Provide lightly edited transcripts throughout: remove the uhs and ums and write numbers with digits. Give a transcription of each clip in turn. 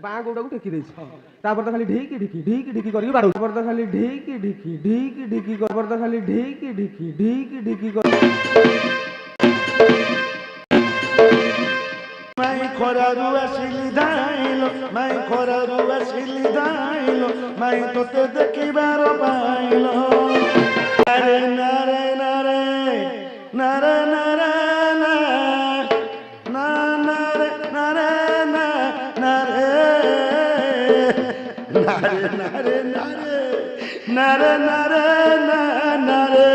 ବାଁ ଗୋଡ଼କୁ ଟେକି ଦେଇଛି ତାପରେ ତ ଖାଲି ଢିକି ଢିକି ଢିକି ଢିକି କରିକି ବାଡ଼ଉ ତାପରେ ତ ଖାଲି ଢିକି ଢିକି ଢିକି ଢିକି ତାପରେ ତ ଖାଲି ଢିକି ଢିକି ଢିକି ଢିକି মাই খরারু আসিলি ধাইলো মাই খরারু আসিলি ধাইলো মাই তোতে দেখিবার পাইলো নারে নারে নারে নারে নারে না না নারে নারে না নারে নারে নারে নারে নারে নারে না নারে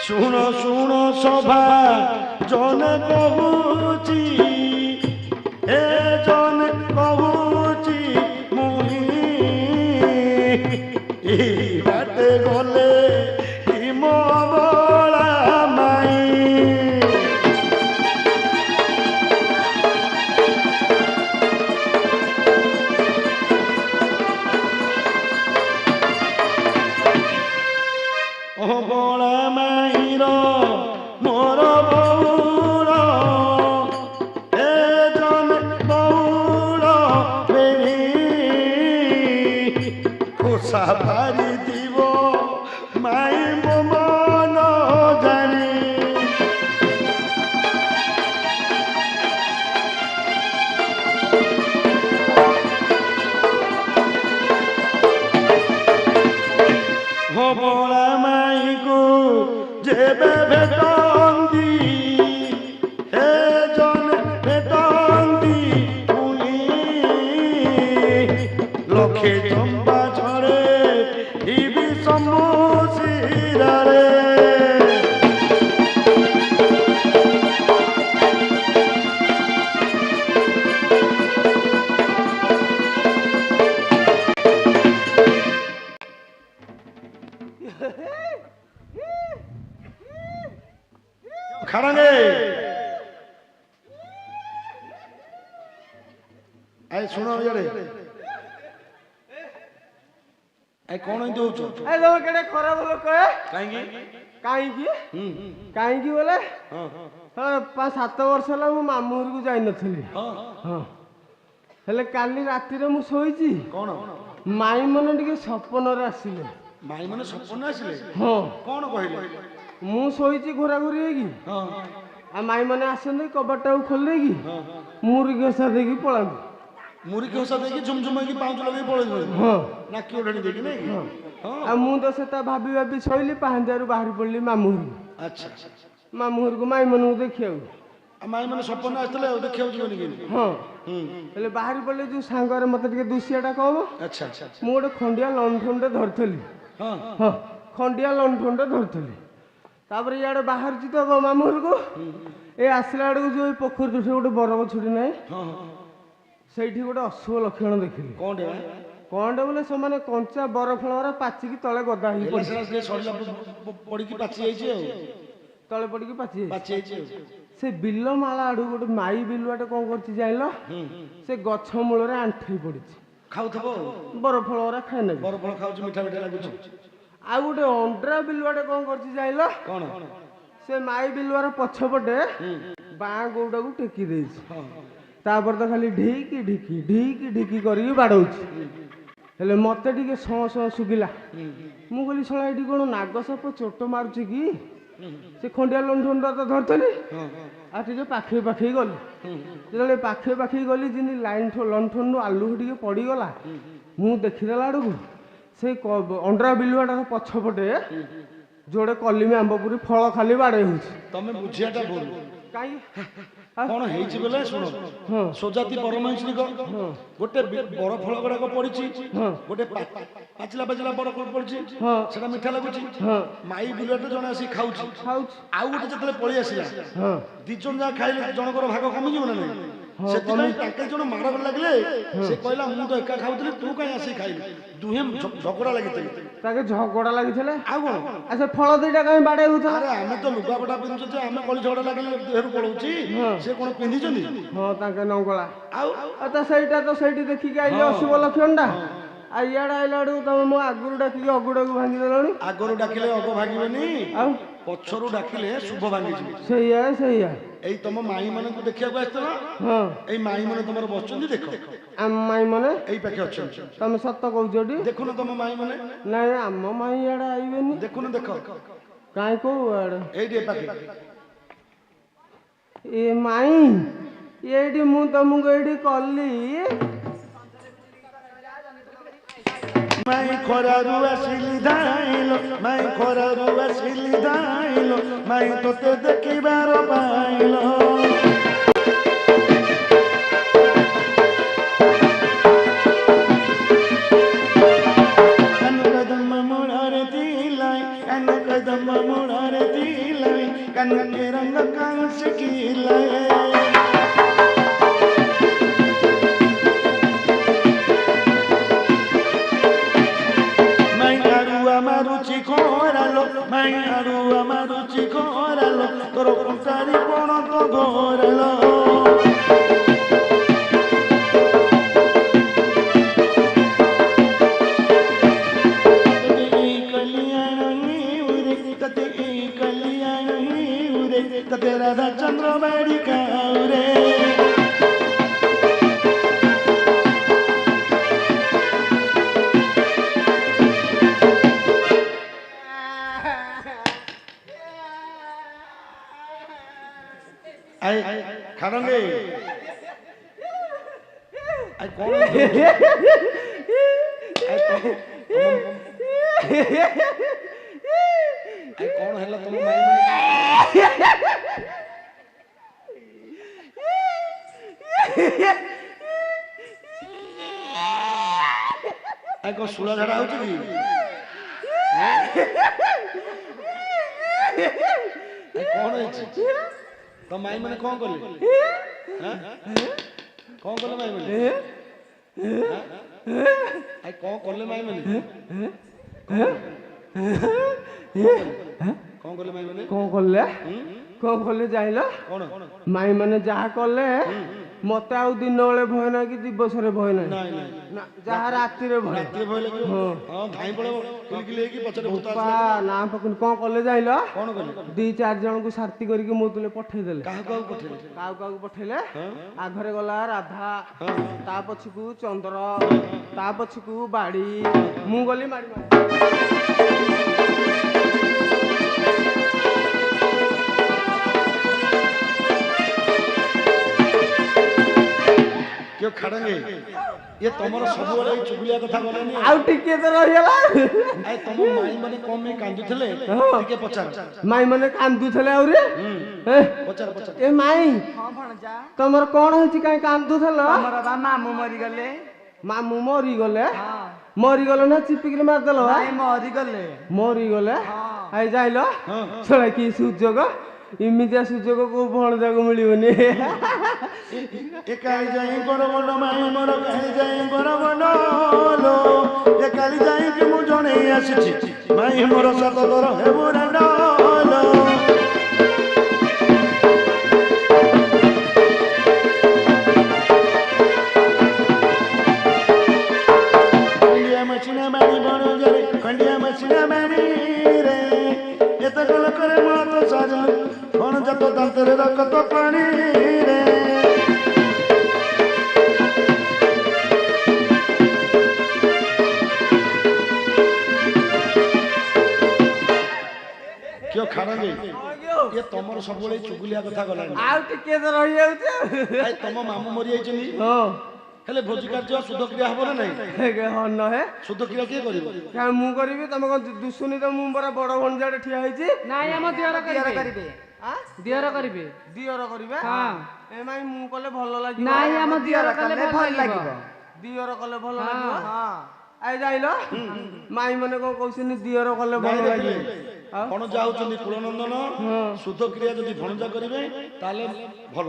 শুনো শুনো সভা জন কহুচি এ জন কহুচি মুই এই বাটে গলে কি মবলা মাই ও বলা মাইর মোর বউর এ জন বউর বেড়ি খোসা ভারি দিব মাই মন জানি বলা মাইকু যেবে ভেটন্দি হে জন ভেটন্দি উনি লক্ষে চম্বা ঝরে ইবি সমুসিরারে খাড়াঙ্গে আই শুনো ইয়ারে আই কোন হইতে হউছ এ লোক কেডে খরাপ লোক কাইকি কাହିଁକି କାହିଁକି ବୋଲେ 5-7 ବର୍ଷ ହେଲା ମୁଁ ମାମୁଁ ଘରକୁ ଯାଇନଥିଲି ହଁ ହେଲେ କାଲି ରାତିରେ ମୁଁ ଶୋଇଛି কোন ମାଇଁ ମାନେ ଟିକେ ସପନରେ ଆସିଲେ মাই মানে সপন আসলে ହଁ কোন কহিলে ମୁଁ ଶୋଇଛି ଘୋରାଘୋରି ହେଇକି ଆଉ ମାଇଁ ମାନେ ଆସନ୍ତି କବାଟଟାକୁ ଖୋଲି ଦେଇକି ମୁରି ଘଷା ଦେଇକି ପଳାନ୍ତି মুড়ি খোসা দেখি ঝুমঝুম হইকি পাউচ লগাই পড়ে যাবে ହଁ নাকি ওড়ানি দেখি নাকি ଆଉ ମୁଁ ତ ସେଟା ଭାବି ଭାବି ଶୋଇଲି ପାହାନ୍ତିଆରୁ ବାହାରି ପଡ଼ିଲି ମାମୁଁ ଘରକୁ আচ্ছা ମାମୁଁ ଘରକୁ ମାଇଁ ମାନଙ୍କୁ ଦେଖିବାକୁ মাই মানে সপন আসলে ওটা খেয়ে যাবে নাকি ହଁ ହେଲେ ବାହାରି ପଡ଼ିଲେ ଯୋଉ ସାଙ୍ଗରେ ମତେ ଟିକେ ଦୁସିଆଟା କହ আচ্ছা ମୁଁ ଗୋଟେ ଖଣ୍ଡିଆ ଲଣ୍ଠନଟେ ଧରିଥିଲି হ্যাঁ ହଁ ଖଣ୍ଡିଆ ଲଣ୍ଠନଟେ ଧରିଥିଲି ତାପରେ ଇଆଡ଼େ ବାହାରୁଛି ତ ମାମୁଁ ଘରକୁ ଏ ଆସିଲା ବେଳକୁ ଯୋଉ ପୋଖରୀ ତୁଠରେ ଗୋଟେ ବରଗଛଟି ନାହିଁ হ্যাঁ ସେଇଠି ଗୋଟେ ଅଶୁଭ ଲକ୍ଷଣ ଦେଖିଲି কোনটা କଣଟେ ବୋଲେ ସେମାନେ କଞ୍ଚା ବରଫଳରେ ପାଚିକି ତଳେ ଗଦା ହେଇକି ପଡିଛି ଏଲା ସରିଲା ପଡିକି ପାଚି ଯାଇଛି ଆଉ ତଳେ ପଡିକି ପାଚି ଯାଇଛି ପାଚି ଯାଇଛି ସେ ବିଲ ମାଳ ଆଡୁ ଗୋଟେ ମାଇ ବିଲୁଆଟେ କଣ କରୁଛି ଜାଣିଲ ସେ ଗଛ ମୂଳରେ ଆଣ୍ଠେଇ ପଡିଛି ଖାଉଥିବ ବରଫଳ ଗୁରା ଖାଇ ନେବି ବରଫ ଖାଉଛି ମିଠା ମିଠା ଲାଗୁଛି ଆଉ ଗୋଟେ ଅଣ୍ଡ୍ରା ବିଲୁଆଟେ କଣ କରୁଛି ଜାଣିଲ କଣ ସେ ମାଇ ବିଲୁଆର ପଛପଟେ ବାଁ ଗୋଡକୁ ଟେକି ଦେଇଛି ତାପରେ ତ ଖାଲି ଢିକି ଢିକି ଢିକି ଢିକି କରିକି ବାଡଉଛି ହେଲେ ମତେ ଟିକେ ସଁ ସଁ ଶୁଭିଲା ମୁଁ କହିଲି ଶଳା ଏଠି କଣ ନାଗସାପ ଚୋଟ ମାରୁଛି କି ସେ ଖଣ୍ଡିଆ ଲଣ୍ଠନଟା ତ ଧରିଥିଲି ଆଉ ଟିକେ ପାଖେଇ ପାଖେଇ ଗଲି ଯେତେବେଳେ ପାଖେଇ ପାଖେଇ ଗଲି ଯେମିତି ଲାଇନ୍ ଲଣ୍ଠନରୁ ଆଲୁଅ ଟିକେ ପଡ଼ିଗଲା ମୁଁ ଦେଖିଦେଲା ବେଳକୁ ସେଇ ଅଣ୍ଡ୍ରା ବିଲୁଆଟାର ପଛପଟେ ଯୋଡ଼େ କଲିମି ଆମ୍ବ ପୁରି ଫଳ ଖାଲି ବାଡ଼େଇ ହେଉଛି ତମେ ବୁଝିବାଟା ଭୁଲ କାହିଁକି କଣ ହେଇଛି ବୋଲେ ଶୁଣ ସୋଜାତି ପରମହଂସୀଙ୍କ ଗୋଟେ ବର ଫଳ ଗୁଡାକ ପଡିଛି ଗୋଟେ ପାଚିଲା ପାଚିଲା ବର ଫଳ ପଡିଛି ସେଟା ମିଠା ଲାଗୁଛି ମାଇ ବିଲୁଆଟେ ଜଣେ ଆସିକି ଖାଉଛି ଆଉ ଗୋଟେ ଯେତେବେଳେ ପଳେଇ ଆସିଲା ଦି ଜଣ ଯାହା ଖାଇଲେ ଜଣଙ୍କର ଭାଗ କମିଯିବ ନା ନାଇଁ ସେଥିପାଇଁ ତାଙ୍କେ ଜଣ ମାଡ଼ ଲାଗିଲେ ସେ କହିଲା ମୁଁ ତ ଏକା ଖାଉଥିଲି ତୁ କାହିଁ ଆସିକି ଖାଇଲୁ ଦୁହେଁ ଝଗଡ଼ା ଲାଗିଥିଲେ ତାକେ ଝଗଡ଼ା ଲାଗିଥିଲେ ଆଉ କଣ ସେ ଫଳ ଦିଟା କାହିଁ ବାଡେଇ ହଉଥିଲା ଆରେ ଆମେ ତ ଲୁଗାପଟା ପିନ୍ଧୁଛୁ ଯେ ଆମେ କଳି ଝଗଡ଼ା ଲାଗିଲେ ଦେହରୁ ପଳଉଛି ସେ କଣ ପିନ୍ଧିଛନ୍ତି ହଁ ତାଙ୍କେ ନଙ୍ଗଳା ଆଉ ତ ସେଇଟା ତ ସେଇଠି ଦେଖିକି ଆଇଲେ ଅଶୁଭ ଲକ୍ଷଣଟା ଇଆଡେ ଆଇଲା ବେଳକୁ ତମେ ମୋ ଆଗରୁ ଡାକିକି ଅଗୁଡାକୁ ଭାଙ୍ଗି ଦେଲଣି। ଆଗରୁ ଡାକିଲେ ଅଗ ଭାଙ୍ଗିବେନି, ଆଉ ପଛରୁ ଡାକିଲେ ଶୁଭ ଭାଙ୍ଗିଯିବ। ସେଇଆ ସେଇଆ। ଏଇ ତମ ମାଇଁ ମାନଙ୍କୁ ଦେଖିବାକୁ ଆସିଥିଲ, ହଁ ଏଇ ମାଇଁ ମାନେ ତମର ବସୁଛନ୍ତି ଦେଖ, ଆମ ମାଇଁ ମାନେ ଏଇ ପାଖେ ଅଛନ୍ତି। ତମେ ସତ କହୁଛଟି? ଦେଖୁନ ତମ ମାଇଁ ମାନେ, ନାଇଁ ଆମ ମାଇଁ ଇଆଡେ ଆଇବେନି। ଦେଖୁନ ଦେଖ, କାଇଁ କୋଉ ଆଡେ? ଏଇଠି ଏ ପାଖେ। ଏ ମାଇଁ ଏଇଠି ମୁଁ ତମକୁ ଏଇଠି କଲି। ମାଇଁ ଖରାରୁ ଆସିଲି ଧାଇଲ, ମାଇଁ ଖରାରୁ ଆସିଲି ଧାଇଲ, ମାଇଁ ତୋତେ ଦେଖିବାର ପାଇଲ। କାନ କଦମ ମୂଳରେ ଥିଲାଇ, କାନ କଦମ ମୂଳରେ ଥିଲାଇ, କାନ ରଙ୍ଗ କାଉ ଶିଖିଲାଏ। ମାରୁଚି ଖରାଲୋ, ମାଇଁ ଆଡୁଆ ମାରୁଚି ଖରାଲୋ, ତୋର କଣ୍ଟାରି କଣ ତ ଘୋରାଲୋ। ତତେ ଏଇ କଲିଆଣ ହିଉରେ, ତତେ ଏଇ କଲିଆଣ ହିଉରେ, ତତେ ରାଧା ଚନ୍ଦ୍ର ବାଡ଼ି ଖାଉରେ। ଖାଡ଼ଙ୍ଗେ କଣ କଣ ହେଲା ତମ ମାଇଁ ମାନେ? କଣ ଶୁଳା ଝାଡା ହଉଛି କି? କଣ ହେଇଛି? ତ ମାଇଁ ମାନେ କଣ କଲେ? କଣ କଲେ ମାଇଁ ମାନେ? କଣ କଲେ ମାଇଁ ମାନେ? କଣ କଲେ ମାଇଁ ମାନେ? କଣ କଲେ? କଣ କଲେ ଯାଇଲ? କଣ ମାଇଁ ମାନେ ଯାହା କଲେ ମତେ ଆଉ ଦିନ ବେଳେ ଭୟ ନାହିଁ କି ଦିବସରେ ଭୟ ନାହିଁ। ନା ଯାହା ରାତିରେ ଭୟ। ରାତିରେ ଭୟ ଲାଗିବ। ହଁ ଧାଇଁ ପଳେଇବ କିଲିକିଲି ହେଇକି ପଛରେ ଭୂତ ନା ପକୁନି। କଣ କଲେ ଯାଇଲ? କଣ କଲେ? 2-4 ଜଣଙ୍କୁ ସାଥୀ କରିକି ମୋ ତୁଲେ ପଠେଇଦେଲେ। କାହାକୁ କାହାକୁ ପଠେଇଲେ? କାହାକୁ ପଠେଇଲେ? ଆଘରେ ଗଲା ରାଧା, ତା ପଛକୁ ଚନ୍ଦ୍ର, ତା ପଛକୁ ବାଡ଼ି, ମୁଁ ଗଲି ମାଡ଼ି ମାଡ଼ି। କିଏ ଖାଡ଼ଙ୍ଗେ ଇଏ ତମର ସବୁବେଳେ ଏଇ ଚୁଗୁଲିଆ କଥା ଗଲେନି। ଆଉ ଟିକେ ତ ରହିଗଲା। ତମ ମାଇଁ ମାନେ କଣ ପାଇଁ କାନ୍ଦୁଥିଲେ ଟିକେ ପଚାର। ମାଇଁ ମାନେ କାନ୍ଦୁଥିଲେ ଆହୁରି? ପଚାର ପଚାର। ଏ ମାଇଁ ତମର କଣ ହେଇଛି କାଇଁ କାନ୍ଦୁଥିଲ? ଆମର ବା ମାମୁଁ ମରିଗଲେ। ମାମୁଁ ମରିଗଲେ? ମରିଗଲେ ନା ଚିପିକିରି ମାରିଦେଲ? ମରିଗଲେ। ମରିଗଲେ? ଆଇ ଯାଇଲ? ଶଳା କି ସୁଯୋଗ, ଏମିତିଆ ସୁଯୋଗ କୋଉ ଭଣଜାକୁ ମିଳିବନି। ଏକାଳି ଯାଇ ବରଗଣ୍ଡ ମାଇଁ ମୋର କାଳି ଯାଇ ବରଗଣ୍ଡ ଲୋ, ଏକାଳି ଯାଇକି ମୁଁ ଜଣେଇ ଆସିଛି ମାଇଁ ମୋର ସାତ ଦର ହେବୁ ରାଣ୍ଡ ଲୋ। ଖଣ୍ଡିଆ ମଛିଣା ବାଣି ବଣଜାରେ, ଖଣ୍ଡିଆ ମଛିଣା ବାଣି ରେ, ଏତେ କଲ করে মত সাজলু বন যত দান্তের রক্ত পানি রে। কিয় ଖାଡ଼ଙ୍ଗେ ଇଏ ତମର ସବୁବେଳେ ଚୁଗୁଲିଆ କଥା ଗଲାଣି। ଆଉ ଟିକେ ତ ରହିଯାଉଛି। ତମ ମାମୁଁ ମରିଯାଇଛନ୍ତି, ହେଲେ ଭୋଜି କାର୍ଯ୍ୟ ଶୁଦ୍ଧକ୍ରିୟା ହବ ନା ନାଇଁ? ନହେ ଶୁଦ୍ଧକ୍ରିୟା କିଏ କରିବ? ମୁଁ କରିବି। ତମେ କଣ ଦୁଶୁନି ତ? ମୁଁ ପରା ବଡ ଭଣଜାଟେ ଠିଆ ହେଇଛି। ନାଇଁ ଆମ ଦିଅର କରିବେ। ଦିଅର କରିବେ। ଦିଅର କରିବେ? ଏ ମାଇଁ ମୁଁ କଲେ ଭଲ ଲାଗିବ? ନାଇଁ ଆମ ଦିଅର କଲେ ଭଲ ଲାଗିବ। ଦିଅର କଲେ ଭଲ ଲାଗିବ? ଆଇ ଯାଇଲ? ମାଇଁ ମାନେ କଣ କହୁଛନ୍ତି ଦିଅର କଲେ ଭଲ ଲାଗିବ? ଭଣଜା ହଉଛନ୍ତି କୁଳନନ୍ଦନ, ଶୁଦ୍ଧକ୍ରିୟା ଯଦି ଭଣଜା କରିବେ ତାହେଲେ ଭଲ।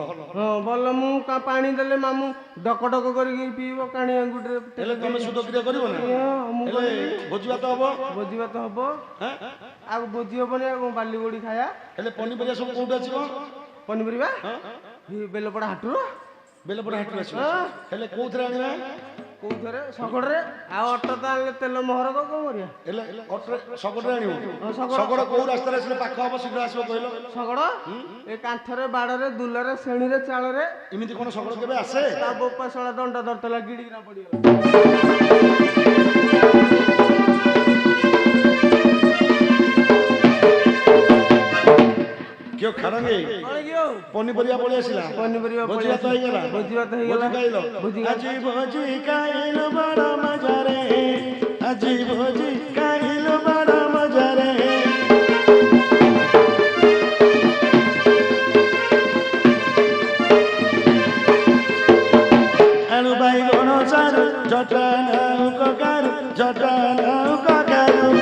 ଭଲ। ମୁଁ ପାଣି ଦେଲେ ମାମୁଁ ଡକ ଡକ କରିକି ପିଇବ କାଣି ଆଙ୍ଗୁଠିରେ। ହେଲେ ତମେ ଶୁଦ୍ଧକ୍ରିୟା କରିବ ନା? ହେଲେ ଭୋଜି ଭାତ ହବ? ଭୋଜି ଭାତ ହବ। ଆଉ ଭୋଜି ହବନି ଆଉ କଣ ବାଲି ଗୋଡି ଖାଇବା? ହେଲେ ପନିପରିବା ସବୁ କୋଉଠୁ ଆସିବ? ପନିପରିବା ବେଲପଡା ହାଟରୁ। ବେଲପଡା ହାଟରୁ ଆସିବ। ହେଲେ କୋଉଥିରେ ଆଣିବା? କୋଉଥିରେ ଶଗଡ଼ରେ ଆଉ ଅଟୋ ତ ଆଣିଲେ ତେଲ ମହର କଣ କରିବା ହେଲେ ଅଟୋରେ ଶଗଡ଼ରେ ଆଣିବ ଶଗଡ଼। ଶଗଡ଼ କୋଉ ରାସ୍ତାରେ ଆସିଲେ ପାଖ ହବ ଶୀଘ୍ର ଆସିବ କହିଲ ଶଗଡ଼ ଏ କାନ୍ଥରେ ବାଡ଼ରେ ଦୁଲରେ ଶ୍ରେଣୀରେ ଚାଳରେ ଏମିତି କଣ ଶଗଡ଼ କେବେ ଆସେ ତା ବୋପା ଶଳା ଦଣ୍ଡ ଧରିଥିଲା ଗିଡ଼ିକିନା ପଡ଼ିଗଲା କିଏ ଖାଡ଼ଙ୍ଗେ କଣ କି ଆଉ ପନିପରିବା ପଳେଇ ଆସିଲା ପନିପରିବା ଭୋଜି ପଳେଇ ଭାତ ହେଇଗଲା ଭୋଜି ଭାତ ହେଇଗଲା ଖାଇଲ ଭୋଜି ଆଜି ଭୋଜି ଖାଇଲ ବଡ଼ ମଜାରେ ଆଜି ଭୋଜି ଖାଇଲ ବଡ଼ ମଜାରେ ଆଳୁ ବାଇଗଣ ସାରୁ ଜଟା ନାଉ କକାରୁ ଜଟା ନାଉ କକାରୁ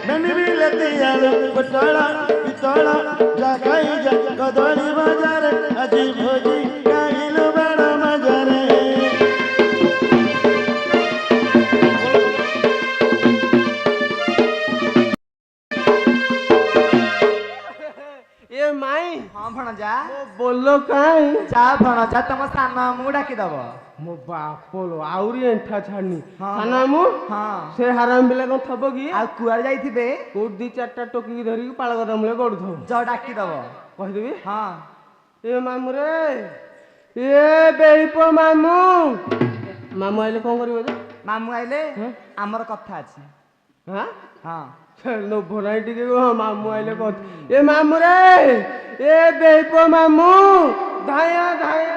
ଭେଣ୍ଡି ବିଲାତି ଆଳୁ ପୋଟଳ ପିତଳ ଯା ଖାଇ ଯା କଦଳୀ ବଜାରେ ଆଜି ଭୋଜି ଖାଇଲୁ ବଡ଼ ମଜାରେ ଏ ମାଇଁ ହଁ ଭଣଜା ମୋ ବୋଲ କାଇଁ ଯା ଭଣଜା ତମ ସାନ ଆମକୁ ଡାକିଦବ ମୋ ବାପଲୋ ଆହୁରି ଏଣ୍ଠା ଛାଡନି ହଁ। ସାନା ମୁଁ ହଁ ସେ ହାରାମ ପିଲା କଣ ଥବ କି ଆଉ କୁଆଡେ ଯାଇଥିବେ କୋଉଠି ଦି ଚାରିଟା ଟୋକିକି ଧରିକି ପାଳ କଥା ମୂଳେ ଗଡୁଥବ ଯ ଡାକିଦବ କହିଦେବି ହଁ ଏ ମାମୁଁ ରେ ଏ ବେଇପ ମାମୁଁ ମାମୁଁ ଆଇଲେ କଣ କରିବ ଯେ ମାମୁଁ ଆଇଲେ ହଁ? ଆମର କଥା ଅଛି ହଁ ହଁ ଲୋଭ ନାହିଁ ଟିକେ ହଁ ମାମୁଁ ଆଇଲେ କହ ଏ ମାମୁଁ ରେ ଏ ବେଇପ ମାମୁଁ ଧାୟା ଧାୟା